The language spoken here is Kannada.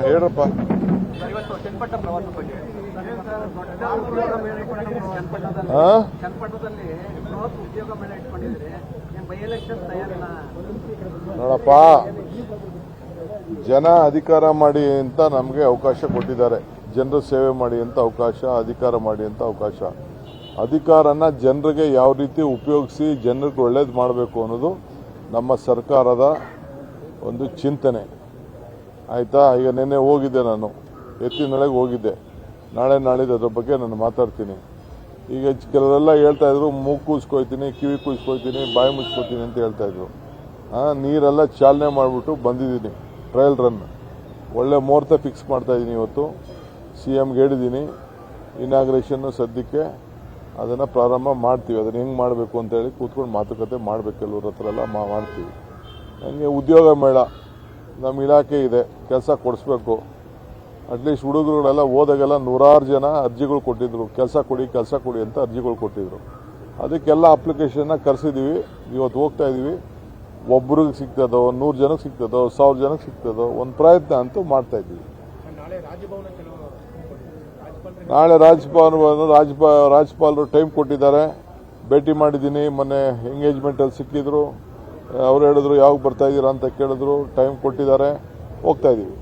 ಹೇಳಪ್ಪ. ಇವತ್ತು ಚನ್ನಪಟ್ಟಣ ಪ್ರವಾಸ ಬಗ್ಗೆ ಚನ್ನಪಟ್ಟಣದಲ್ಲಿ ಬೃಹತ್ ಉದ್ಯೋಗ ಮೇಳ ಇಟ್ಕೊಂಡಿದ್ರೆ ಬೈ ಎಲೆಕ್ಷನ್ ತಯಾರಿಲ್ಲ ನೋಡಪ್ಪ, ಜನ ಅಧಿಕಾರ ಮಾಡಿ ಅಂತ ನಮಗೆ ಅವಕಾಶ ಕೊಟ್ಟಿದ್ದಾರೆ. ಜನರ ಸೇವೆ ಮಾಡಿ ಅಂತ ಅವಕಾಶ, ಅಧಿಕಾರ ಮಾಡಿ ಅಂತ ಅವಕಾಶ. ಅಧಿಕಾರನ ಜನರಿಗೆ ಯಾವ ರೀತಿ ಉಪಯೋಗಿಸಿ ಜನರಿಗೆ ಒಳ್ಳೇದು ಮಾಡಬೇಕು ಅನ್ನೋದು ನಮ್ಮ ಸರ್ಕಾರದ ಒಂದು ಚಿಂತನೆ. ಆಯಿತಾ? ಈಗ ನಿನ್ನೆ ಹೋಗಿದ್ದೆ, ನಾನು ಎತ್ತಿನೊಳಗೆ ಹೋಗಿದ್ದೆ. ನಾಳೆ ನಾಳಿದ್ದು ಅದ್ರ ಬಗ್ಗೆ ನಾನು ಮಾತಾಡ್ತೀನಿ. ಈಗ ಕೆಲವರೆಲ್ಲ ಹೇಳ್ತಾ ಇದ್ರು ಮೂಗು ಕೂಸ್ಕೊಯ್ತೀನಿ, ಕಿವಿ ಕೂಸ್ಕೊಯ್ತೀನಿ, ಬಾಯಿ ಮುಚ್ಕೋತೀನಿ ಅಂತ ಹೇಳ್ತಾ ಇದ್ರು. ನೀರೆಲ್ಲ ಚಾಲನೆ ಮಾಡಿಬಿಟ್ಟು ಬಂದಿದ್ದೀನಿ, ಟ್ರಯಲ್ ರನ್. ಒಳ್ಳೆ ಮುಹೂರ್ತ ಫಿಕ್ಸ್ ಮಾಡ್ತಾ ಇದ್ದೀನಿ. ಇವತ್ತು CMಗೆ ಹೇಳಿದ್ದೀನಿ, ಇನಾಗ್ರೇಷನ್ನು ಸದ್ಯಕ್ಕೆ ಅದನ್ನು ಪ್ರಾರಂಭ ಮಾಡ್ತೀವಿ. ಅದನ್ನು ಹೆಂಗೆ ಮಾಡಬೇಕು ಅಂತೇಳಿ ಕೂತ್ಕೊಂಡು ಮಾತುಕತೆ ಮಾಡಬೇಕು. ಕೆಲವ್ರ ಹತ್ರ ಎಲ್ಲ ಮಾಡ್ತೀವಿ. ನನಗೆ ಉದ್ಯೋಗ ಮೇಳ ನಮ್ಮ ಇಲಾಖೆ ಇದೆ, ಕೆಲಸ ಕೊಡಿಸ್ಬೇಕು. ಅಟ್ಲೀಸ್ಟ್ ಹುಡುಗರುಗಳೆಲ್ಲ ಹೋದಾಗೆಲ್ಲ ನೂರಾರು ಜನ ಅರ್ಜಿಗಳು ಕೊಟ್ಟಿದ್ರು, ಕೆಲಸ ಕೊಡಿ ಅಂತ ಅರ್ಜಿಗಳು ಕೊಟ್ಟಿದ್ರು. ಅದಕ್ಕೆಲ್ಲ ಅಪ್ಲಿಕೇಶನ್ನ ಕರೆಸಿದ್ದೀವಿ. ಇವತ್ತು ಹೋಗ್ತಾ ಇದ್ದೀವಿ. ಒಬ್ಬರಿಗೆ ಸಿಗ್ತದೋ, 100 ಜನಕ್ಕೆ ಸಿಗ್ತದೋ, 1000 ಜನಕ್ಕೆ ಸಿಗ್ತದೋ, ಒಂದು ಪ್ರಯತ್ನ ಅಂತೂ ಮಾಡ್ತಾ ಇದ್ದೀವಿ. ನಾಳೆ ರಾಜ್ಯಪಾಲರು ಟೈಮ್ ಕೊಟ್ಟಿದ್ದಾರೆ. ಭೇಟಿ ಮಾಡಿದ್ದೀನಿ. ಮೊನ್ನೆ ಎಂಗೇಜ್ಮೆಂಟಲ್ಲಿ ಸಿಕ್ಕಿದ್ರು. ಅವ್ರು ಹೇಳಿದ್ರು ಯಾವಾಗ ಬರ್ತಾ ಇದ್ದೀರಾ ಅಂತ ಕೇಳಿದ್ರು. ಟೈಮ್ ಕೊಟ್ಟಿದ್ದಾರೆ. ಹೋಗ್ತಾ ಇದ್ದೀವಿ.